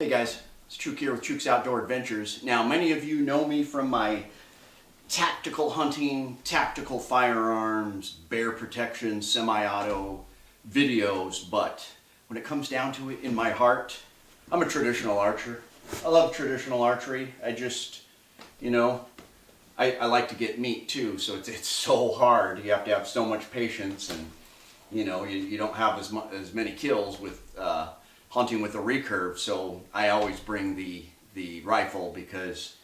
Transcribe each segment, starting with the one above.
Hey guys, it's Chuke here with Chuke's Outdoor Adventures. Now, many of you know me from my tactical hunting, tactical firearms, bear protection, semi-auto videos, but when it comes down to it, in my heart, I'm a traditional archer. I love traditional archery. I just, I like to get meat too, so it's so hard. You have to have so much patience, and you don't have as many kills with hunting with a recurve. So I always bring the rifle because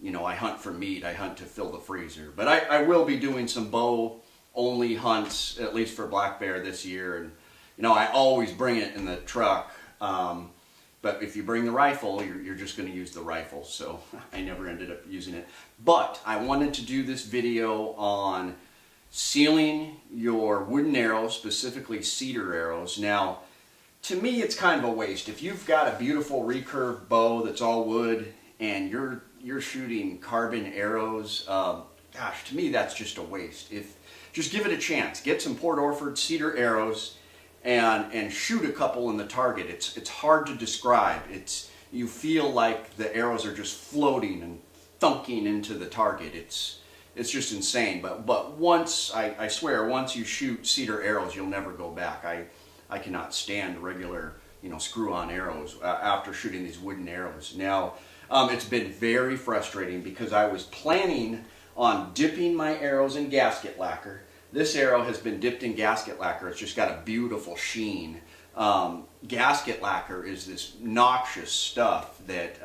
I hunt for meat. I hunt to fill the freezer. But I will be doing some bow only hunts, at least for black bear this year. And I always bring it in the truck. But if you bring the rifle, you're just going to use the rifle. So I never ended up using it. But I wanted to do this video on sealing your wooden arrows, specifically cedar arrows. Now, to me, it's kind of a waste. If you've got a beautiful recurve bow that's all wood and you're shooting carbon arrows, gosh, to me that's just a waste. Just give it a chance. Get some Port Orford Cedar arrows and shoot a couple in the target. It's hard to describe. You feel like the arrows are just floating and thunking into the target. It's just insane. But once, I swear, once you shoot cedar arrows, you'll never go back. I cannot stand regular, screw-on arrows after shooting these wooden arrows. Now, it's been very frustrating because I was planning on dipping my arrows in gasket lacquer. This arrow has been dipped in gasket lacquer. It's just got a beautiful sheen. Gasket lacquer is this noxious stuff that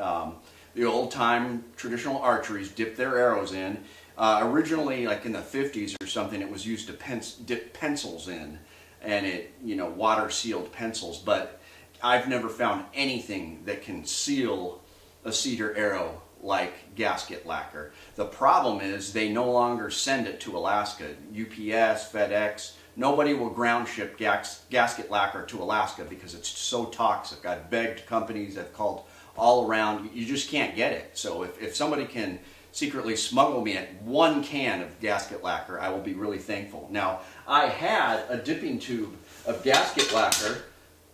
the old-time traditional archeries dip their arrows in. Originally, like in the 50s or something, it was used to dip pencils in, and it, water-sealed pencils. But I've never found anything that can seal a cedar arrow like gasket lacquer. The problem is they no longer send it to Alaska. UPS, FedEx, nobody will ground ship gasket lacquer to Alaska because it's so toxic. I've begged companies, I've called all around. You just can't get it. So if somebody can secretly smuggle me at 1 can of gasket lacquer, I will be really thankful. Now, I had a dipping tube of gasket lacquer,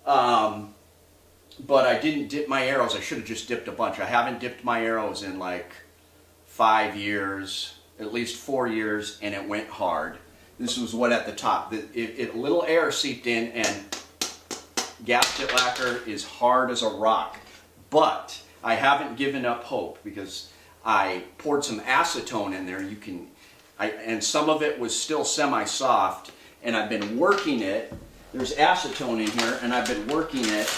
but I didn't dip my arrows. I should have just dipped a bunch. I haven't dipped my arrows in like 5 years, at least 4 years, and it went hard. This was what at the top. A little air seeped in, and gasket lacquer is hard as a rock. But I haven't given up hope because I poured some acetone in there. And some of it was still semi-soft, and I've been working it. There's acetone in here, and I've been working it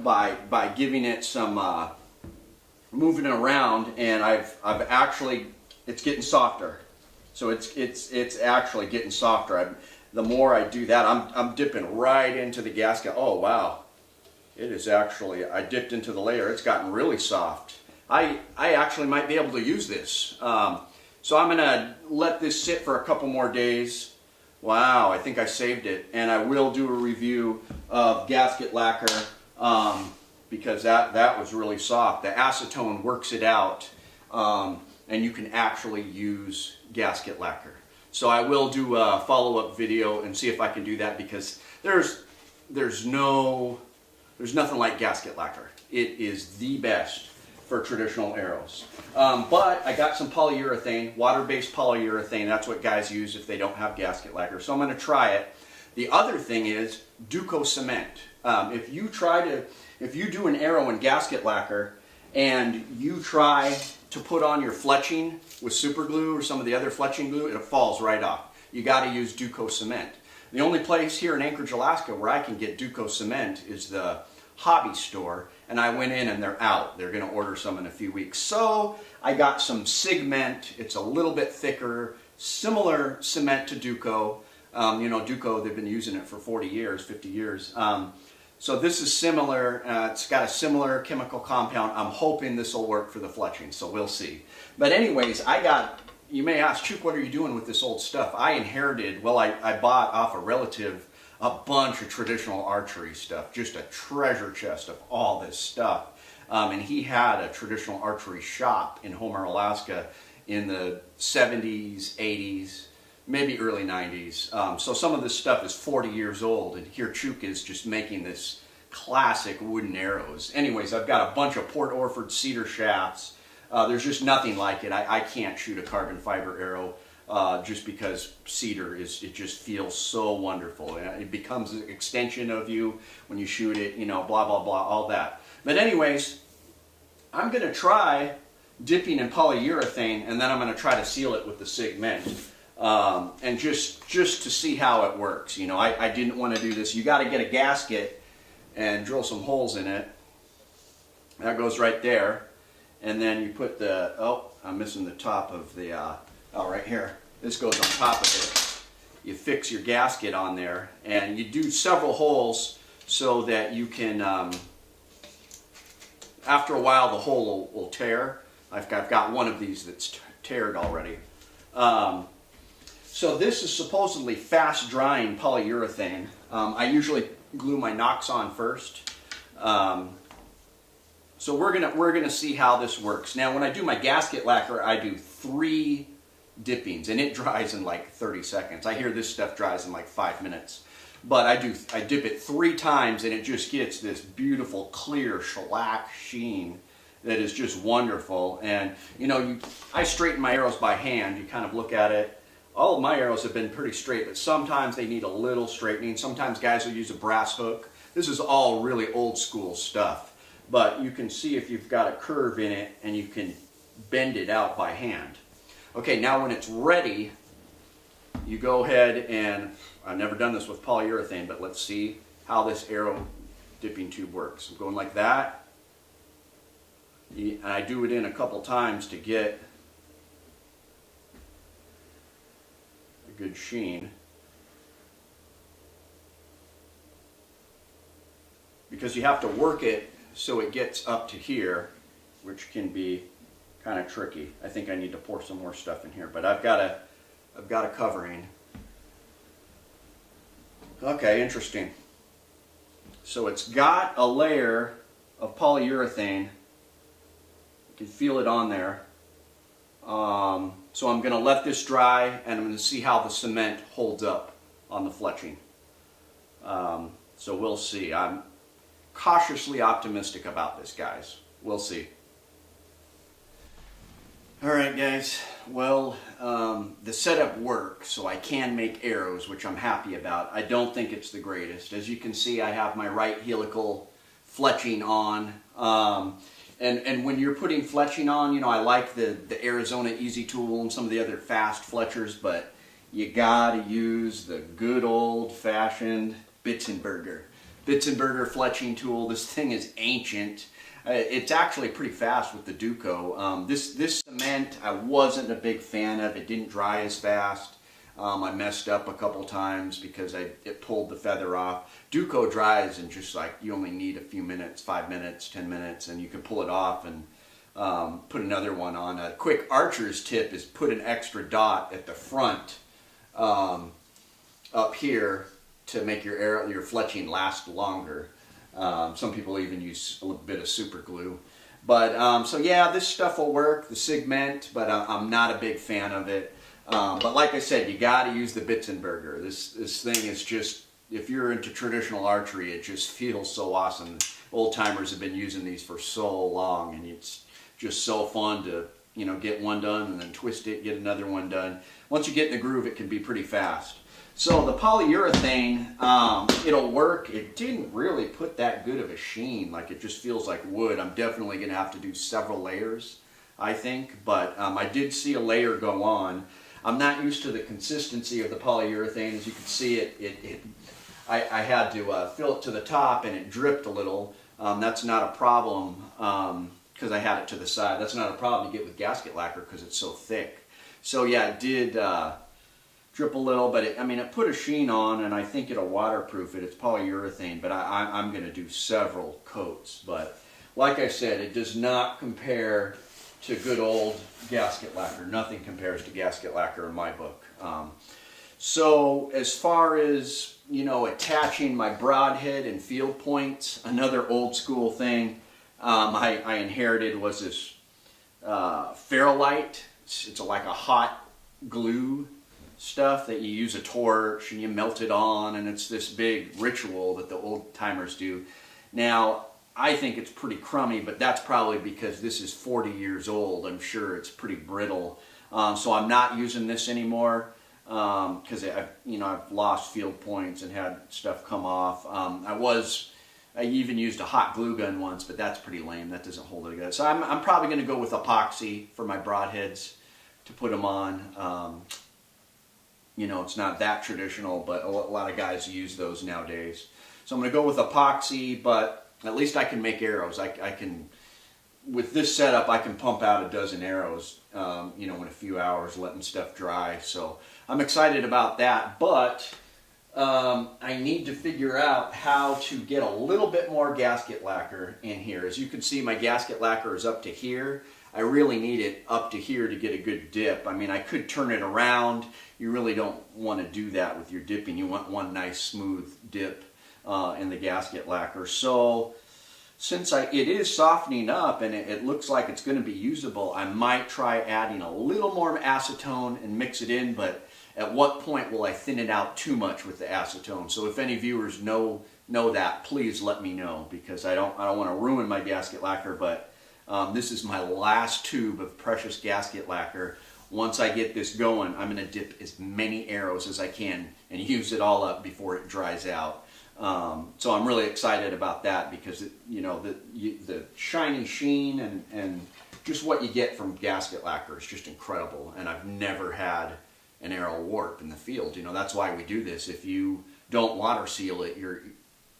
by giving it some moving it around, and I've actually, it's getting softer. So it's actually getting softer. The more I do that, I'm dipping right into the gasket. Oh wow, it is actually, I dipped into the layer. It's gotten really soft. I actually might be able to use this. So I'm gonna let this sit for a couple more days. Wow, I think I saved it, and I will do a review of gasket lacquer. Because that was really soft. The acetone works it out, and you can actually use gasket lacquer. So I will do a follow-up video and see if I can do that, because there's nothing like gasket lacquer. It is the best for traditional arrows. But I got some polyurethane, water-based polyurethane. That's what guys use if they don't have gasket lacquer. So I'm going to try it. The other thing is Duco cement. If you do an arrow in gasket lacquer and you try to put on your fletching with super glue or some of the other fletching glue, it falls right off. You got to use Duco cement. The only place here in Anchorage, Alaska where I can get Duco cement is the hobby store, and I went in and they're out. They're going to order some in a few weeks. So I got some Sigment. It's a little bit thicker, similar cement to Duco. Duco, they've been using it for 40 years, 50 years. So this is similar. It's got a similar chemical compound. I'm hoping this will work for the fletching, so we'll see. But anyways, you may ask, Chuke, what are you doing with this old stuff? I inherited, I bought off a relative a bunch of traditional archery stuff, just a treasure chest of all this stuff. And he had a traditional archery shop in Homer, Alaska in the 70s, 80s, maybe early 90s. So some of this stuff is 40 years old, and here Chuke is just making this classic wooden arrows. Anyways, I've got a bunch of Port Orford Cedar shafts. There's just nothing like it. I can't shoot a carbon fiber arrow just because cedar it just feels so wonderful. It becomes an extension of you when you shoot it, you know, blah, blah, blah, all that. But anyways, I'm going to try dipping in polyurethane, and then I'm going to try to seal it with the cement. And just to see how it works. You know, I didn't want to do this. You got to get a gasket and drill some holes in it. That goes right there. And then you put the, oh, I'm missing the top of the, oh, right here. This goes on top of it. You fix your gasket on there, and you do several holes so that you can, after a while, the hole will tear. I've got one of these that's teared already. So this is supposedly fast drying polyurethane. I usually glue my knocks on first. So we're gonna see how this works. Now, when I do my gasket lacquer, I do 3 dippings, and it dries in like 30 seconds. I hear this stuff dries in like 5 minutes. But I dip it 3 times, and it just gets this beautiful, clear shellac sheen that is just wonderful. And you know, I straighten my arrows by hand. You kind of look at it. All of my arrows have been pretty straight, but sometimes they need a little straightening. Sometimes guys will use a brass hook. This is all really old school stuff. But you can see if you've got a curve in it, and you can bend it out by hand. Okay, now when it's ready, you go ahead and, I've never done this with polyurethane, but let's see how this arrow dipping tube works. I'm going like that. And I do it in a couple times to get a good sheen. Because you have to work it so it gets up to here, which can be kind of tricky. I think I need to pour some more stuff in here, but I've got a covering. Okay, interesting. So it's got a layer of polyurethane. You can feel it on there. So I'm going to let this dry, and I'm going to see how the cement holds up on the fletching. So we'll see. I'm cautiously optimistic about this, guys. We'll see. Alright guys, well, the setup works, so I can make arrows, which I'm happy about. I don't think it's the greatest. As you can see, I have my right helical fletching on. And when you're putting fletching on, you know, I like the Arizona Easy Tool and some of the other fast fletchers, but you gotta use the good old-fashioned Bitzenberger fletching tool. This thing is ancient. It's actually pretty fast with the Duco. This cement I wasn't a big fan of. It didn't dry as fast. I messed up a couple times because it pulled the feather off. Duco dries in just like, you only need a few minutes, 5 minutes, 10 minutes, and you can pull it off and put another one on. A quick archer's tip is put an extra dot at the front up here to make your fletching last longer. Some people even use a little bit of super glue. But so yeah, this stuff will work, the cement, but I'm not a big fan of it. But like I said, you got to use the Bitzenberger. This thing is just, if you're into traditional archery, it just feels so awesome. Old timers have been using these for so long, and it's just so fun to, you know, get one done and then twist it, get another one done. Once you get in the groove, it can be pretty fast. So the polyurethane, it'll work. It didn't really put that good of a sheen. Like, it just feels like wood. I'm definitely going to have to do several layers, I think. But I did see a layer go on. I'm not used to the consistency of the polyurethane. As you can see, I had to fill it to the top, and it dripped a little. That's not a problem because I had it to the side. That's not a problem to get with gasket lacquer because it's so thick. So yeah, it did drip a little, but it put a sheen on, and I think it'll waterproof it. It's polyurethane, but I'm going to do several coats. But like I said, it does not compare to good old gasket lacquer. Nothing compares to gasket lacquer in my book. So as far as, you know, attaching my broadhead and field points, another old school thing I inherited was this ferrolite. It's like a hot glue stuff that you use a torch and you melt it on, and it's this big ritual that the old timers do. Now, I think it's pretty crummy, but that's probably because this is 40 years old. I'm sure it's pretty brittle. So I'm not using this anymore because I've lost field points and had stuff come off. I even used a hot glue gun once, but that's pretty lame. That doesn't hold it together. So I'm probably going to go with epoxy for my broadheads to put them on. It's not that traditional, but a lot of guys use those nowadays. So I'm going to go with epoxy, but at least I can make arrows. I can, with this setup, I can pump out a dozen arrows, in a few hours, letting stuff dry. So I'm excited about that, but I need to figure out how to get a little bit more gasket lacquer in here. As you can see, my gasket lacquer is up to here. I really need it up to here to get a good dip. I mean, I could turn it around. You really don't want to do that with your dipping. You want one nice smooth dip in the gasket lacquer. So since it is softening up and it looks like it's going to be usable, I might try adding a little more acetone and mix it in, but at what point will I thin it out too much with the acetone? So if any viewers know that, please let me know, because I don't want to ruin my gasket lacquer, but this is my last tube of precious gasket lacquer. Once I get this going, I'm going to dip as many arrows as I can and use it all up before it dries out. So I'm really excited about that, because the shiny sheen and just what you get from gasket lacquer is just incredible. And I've never had an arrow warp in the field. That's why we do this. If you don't water seal it,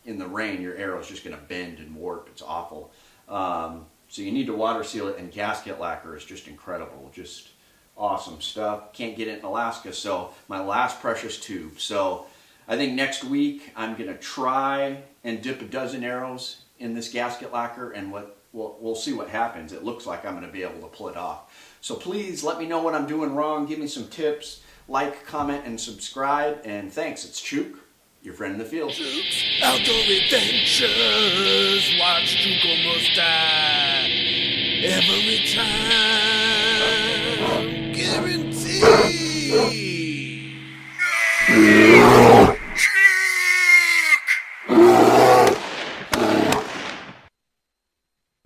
in the rain, your arrow is just going to bend and warp. It's awful. So you need to water seal it, and gasket lacquer is just incredible. Just awesome stuff. Can't get it in Alaska, so my last precious tube. So I think next week I'm going to try and dip a dozen arrows in this gasket lacquer, and we'll see what happens. It looks like I'm going to be able to pull it off. So please let me know what I'm doing wrong. Give me some tips. Like, comment, and subscribe. And thanks. It's Chuke, your friend in the field. Chuke's Outdoor Adventures. Watch Chuke almost die every time. Guaranteed.